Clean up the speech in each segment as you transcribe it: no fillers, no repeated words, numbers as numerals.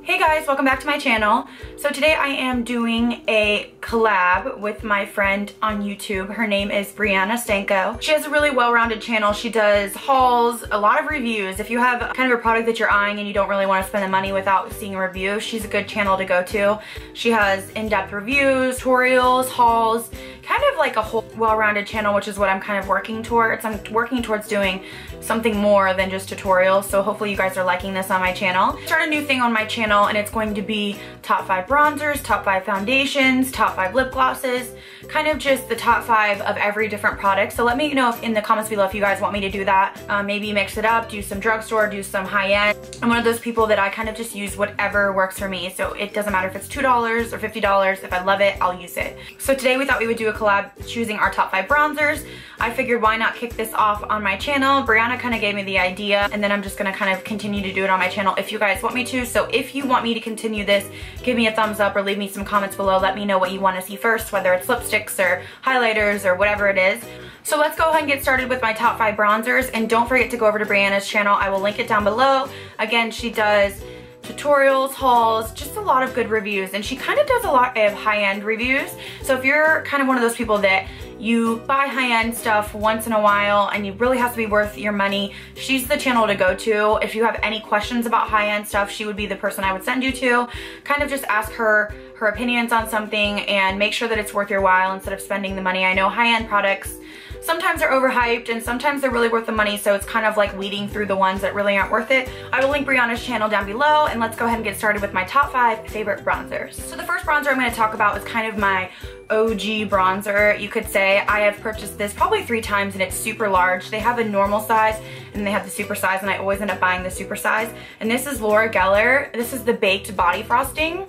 Hey guys, welcome back to my channel. So today I am doing a collab with my friend on YouTube. Her name is Brianna Stanko. She has a really well-rounded channel. She does hauls, a lot of reviews. If you have kind of a product that you're eyeing and you don't really want to spend the money without seeing a review, she's a good channel to go to. She has in-depth reviews, tutorials, hauls, kind of like a whole well-rounded channel, which is what I'm kind of working towards. I'm working towards doing something more than just tutorials, so hopefully you guys are liking this on my channel. I started a new thing on my channel and it's going to be top 5 bronzers, top 5 foundations, top 5 lip glosses, kind of just the top 5 of every different product. So let me know in the comments below if you guys want me to do that. Maybe mix it up, do some drugstore, do some high-end. I'm one of those people that I kind of just use whatever works for me, so it doesn't matter if it's $2 or $50. If I love it, I'll use it. So today we thought we would do a collab choosing our top 5 bronzers. I figured why not kick this off on my channel. Brianna kind of gave me the idea, and then I'm just gonna kind of continue to do it on my channel if you guys want me to. So if you want me to continue this, give me a thumbs up or leave me some comments below. Let me know what you want to see first, whether it's lipsticks or highlighters or whatever it is. So let's go ahead and get started with my top 5 bronzers, and don't forget to go over to Brianna's channel. I will link it down below. Again, she does tutorials, hauls, just a lot of good reviews, and she kind of does a lot of high-end reviews. So if you're kind of one of those people that you buy high-end stuff once in a while and it really has to be worth your money, she's the channel to go to. If you have any questions about high-end stuff, she would be the person I would send you to. Kind of just ask her opinions on something and make sure that it's worth your while instead of spending the money. I know high-end products sometimes are overhyped and sometimes they're really worth the money, so it's kind of like weeding through the ones that really aren't worth it. I will link Brianna's channel down below, and let's go ahead and get started with my top 5 favorite bronzers. So the first bronzer I'm going to talk about is kind of my OG bronzer, you could say. I have purchased this probably 3 times and it's super large. They have a normal size and they have the super size, and I always end up buying the super size. And this is Laura Geller. This is the Baked Body Frosting.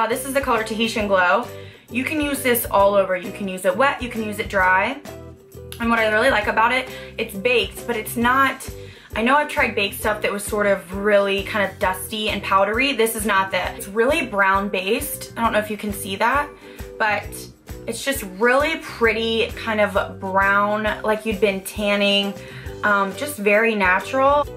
This is the color Tahitian Glow. You can use this all over. You can use it wet, you can use it dry. And what I really like about it, it's baked, but it's not, I know I've tried baked stuff that was sort of really kind of dusty and powdery. This is not that. It's really brown based. I don't know if you can see that, but it's just really pretty kind of brown, like you'd been tanning, just very natural.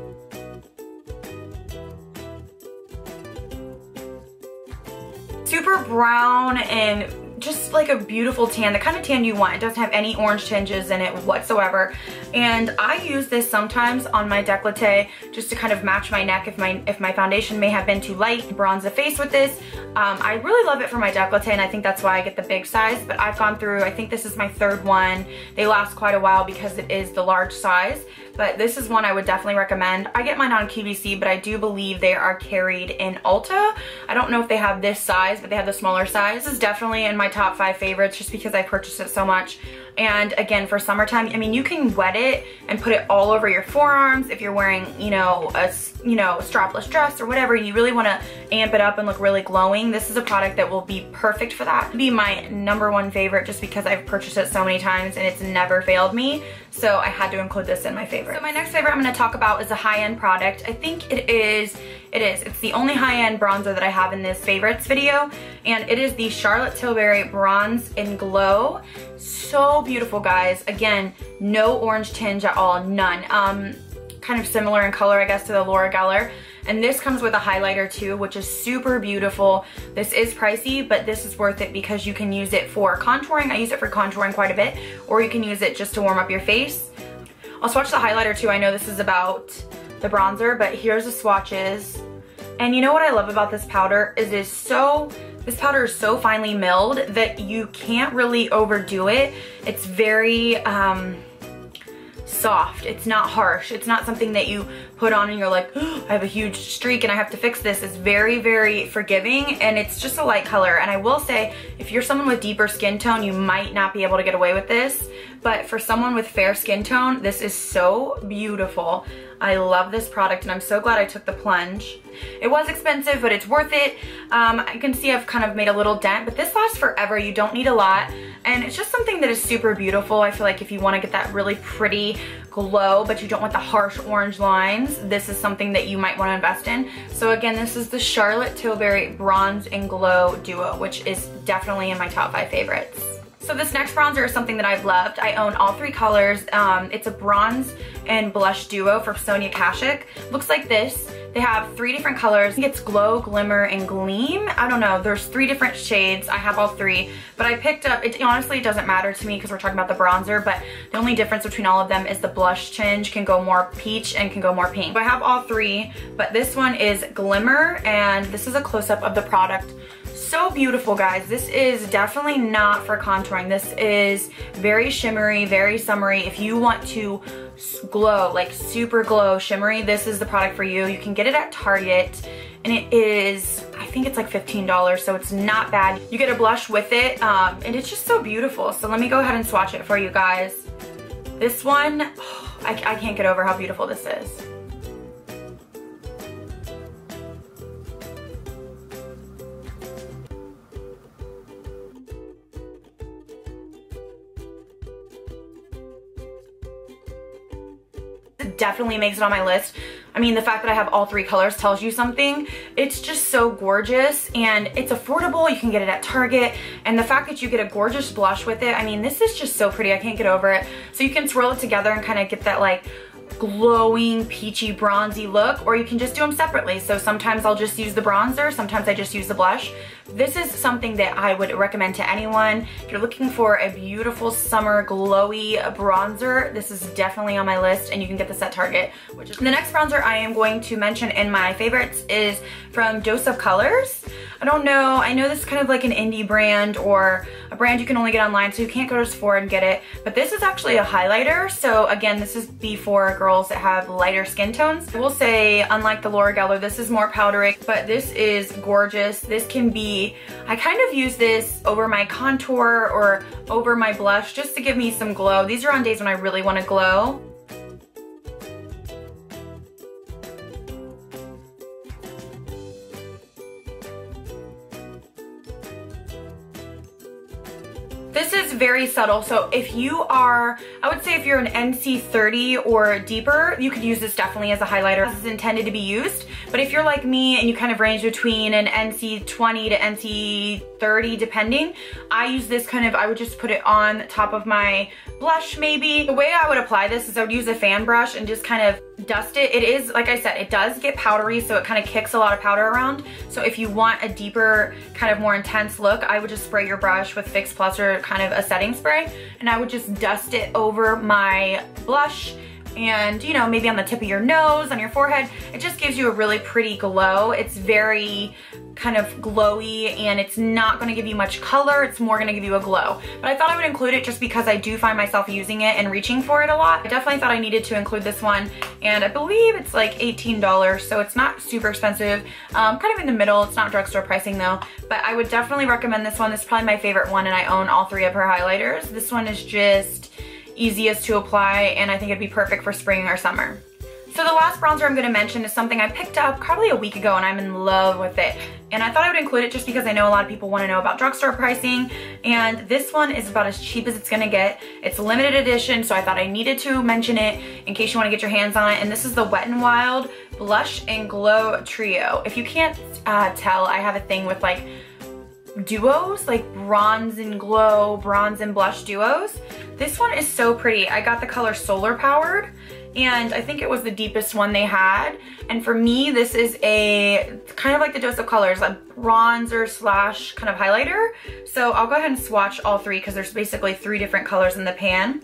Super brown and just like a beautiful tan, the kind of tan you want. It doesn't have any orange tinges in it whatsoever. And I use this sometimes on my décolleté just to kind of match my neck if my foundation may have been too light. Bronze the face with this. I really love it for my décolleté, and I think that's why I get the big size, but I've gone through, I think this is my 3rd one. They last quite a while because it is the large size, but this is one I would definitely recommend. I get mine on QVC, but I do believe they are carried in Ulta. I don't know if they have this size, but they have the smaller size. This is definitely in my top 5 favorites just because I purchased it so much. And again, for summertime, I mean, you can wet it and put it all over your forearms if you're wearing, you know, a strapless dress or whatever, and you really want to amp it up and look really glowing. This is a product that will be perfect for that. It'd be my #1 favorite just because I've purchased it so many times and it's never failed me. So I had to include this in my favorite. So my next favorite I'm going to talk about is a high-end product. I think it's the only high-end bronzer that I have in this favorites video, and it is the Charlotte Tilbury Bronze and Glow. So beautiful, guys. Again, no orange tinge at all, none. Kind of similar in color, I guess, to the Laura Geller. And this comes with a highlighter too, which is super beautiful. This is pricey, but this is worth it because you can use it for contouring. I use it for contouring quite a bit, or you can use it just to warm up your face. I'll swatch the highlighter too. I know this is about the bronzer, but here's the swatches. And you know what I love about this powder is this powder is so finely milled that you can't really overdo it. It's very soft. It's not harsh. It's not something that you put on and you're like, oh, I have a huge streak and I have to fix this. It's very, very forgiving, and it's just a light color. And I will say, if you're someone with deeper skin tone, you might not be able to get away with this, but for someone with fair skin tone, this is so beautiful. I love this product, and I'm so glad I took the plunge. It was expensive, but it's worth it. I can see I've kind of made a little dent, but this lasts forever. You don't need a lot, and it's just something that is super beautiful. I feel like if you want to get that really pretty glow, but you don't want the harsh orange lines, this is something that you might want to invest in. So again, this is the Charlotte Tilbury Bronze and Glow Duo, which is definitely in my top 5 favorites. So this next bronzer is something that I've loved. I own all 3 colors. It's a bronze and blush duo for Sonia Kashuk. Looks like this. They have 3 different colors. I think it's Glow, Glimmer, and Gleam. I don't know. There's 3 different shades. I have all 3, but I picked up, honestly, it doesn't matter to me because we're talking about the bronzer, but the only difference between all of them is the blush tinge can go more peach and can go more pink. So I have all 3, but this one is Glimmer, and this is a close-up of the product. So beautiful, guys. This is definitely not for contouring. This is very shimmery, very summery. If you want to glow, like super glow shimmery, this is the product for you. You can get it at Target, and it is, I think it's like $15, so it's not bad. You get a blush with it, and it's just so beautiful. So let me go ahead and swatch it for you guys. This one, oh, I can't get over how beautiful this is. Definitely makes it on my list. I mean, the fact that I have all 3 colors tells you something. It's just so gorgeous, and it's affordable. You can get it at Target, and the fact that you get a gorgeous blush with it, I mean, this is just so pretty. I can't get over it. So you can swirl it together and kind of get that like glowing peachy bronzy look, or you can just do them separately. So sometimes I'll just use the bronzer, sometimes I just use the blush. This is something that I would recommend to anyone. If you're looking for a beautiful summer glowy bronzer, this is definitely on my list, and you can get this at Target. The next bronzer I am going to mention in my favorites is from Dose of Colors. I don't know, I know this is kind of like an indie brand or a brand you can only get online, so you can't go to Sephora and get it, but this is actually a highlighter. So again, this is for girls that have lighter skin tones. I will say, unlike the Laura Geller, this is more powdery, but this is gorgeous. This can be, I kind of use this over my contour or over my blush just to give me some glow. These are on days when I really want to glow. This is very subtle, so if you are, I would say if you're an NC 30 or deeper, you could use this definitely as a highlighter. This is intended to be used, but if you're like me and you kind of range between an NC 20 to NC 30 depending, I use this kind of, I would just put it on top of my blush maybe. The way I would apply this is I would use a fan brush and just kind of dust it. It is, like I said, it does get powdery, so it kind of kicks a lot of powder around. So if you want a deeper, kind of more intense look, I would just spray your brush with Fix Plus or kind of a setting spray, and I would just dust it over my blush and, you know, maybe on the tip of your nose, on your forehead. It just gives you a really pretty glow. It's very kind of glowy, and it's not going to give you much color. It's more going to give you a glow. But I thought I would include it just because I do find myself using it and reaching for it a lot. I definitely thought I needed to include this one, and I believe it's like $18, so it's not super expensive. Kind of in the middle. It's not drugstore pricing though, but I would definitely recommend this one. This is probably my favorite one, and I own all 3 of her highlighters. This one is just easiest to apply, and I think it'd be perfect for spring or summer. So the last bronzer I'm going to mention is something I picked up probably a week ago, and I'm in love with it. And I thought I would include it just because I know a lot of people want to know about drugstore pricing, and this one is about as cheap as it's going to get. It's a limited edition, so I thought I needed to mention it in case you want to get your hands on it. And this is the Wet n Wild Blush and Glow Trio. If you can't tell, I have a thing with like duos, like bronze and glow, bronze and blush duos. This one is so pretty. I got the color Solar Powered, and I think it was the deepest one they had. And for me, this is a kind of like the Dose of Colors, a bronzer slash kind of highlighter. So I'll go ahead and swatch all 3 because there's basically 3 different colors in the pan.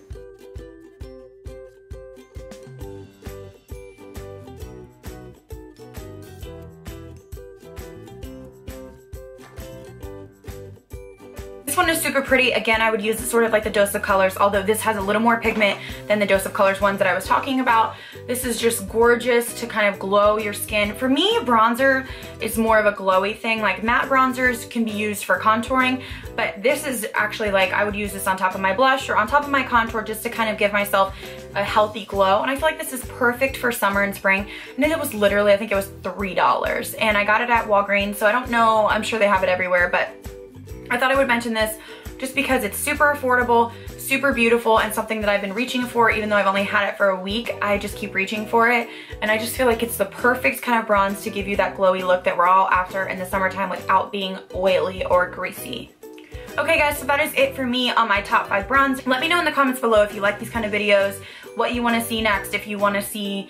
This one is super pretty. Again, I would use it sort of like the Dose of Colors, although this has a little more pigment than the Dose of Colors ones that I was talking about. This is just gorgeous to kind of glow your skin. For me, bronzer is more of a glowy thing. Like matte bronzers can be used for contouring, but this is actually like, I would use this on top of my blush or on top of my contour just to kind of give myself a healthy glow. And I feel like this is perfect for summer and spring. And it was literally, I think it was $3. And I got it at Walgreens, so I don't know, I'm sure they have it everywhere, but I thought I would mention this just because it's super affordable, super beautiful, and something that I've been reaching for. Even though I've only had it for a week, I just keep reaching for it. And I just feel like it's the perfect kind of bronze to give you that glowy look that we're all after in the summertime without being oily or greasy. Okay guys, so that is it for me on my top 5 bronzers. Let me know in the comments below if you like these kind of videos, what you want to see next, if you want to see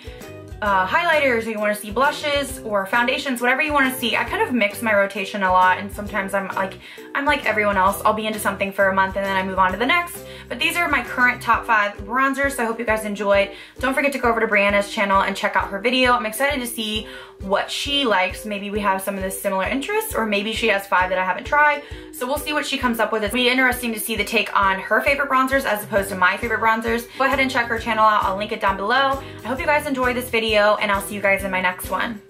highlighters, or you want to see blushes or foundations, whatever you want to see. I kind of mix my rotation a lot, and sometimes I'm like everyone else. I'll be into something for a month and then I move on to the next. But these are my current top 5 bronzers, so I hope you guys enjoyed. Don't forget to go over to Brianna's channel and check out her video. I'm excited to see what she likes. Maybe we have some of the similar interests, or maybe she has 5 that I haven't tried. So we'll see what she comes up with. It'll be interesting to see the take on her favorite bronzers as opposed to my favorite bronzers. Go ahead and check her channel out. I'll link it down below. I hope you guys enjoyed this video, and I'll see you guys in my next one.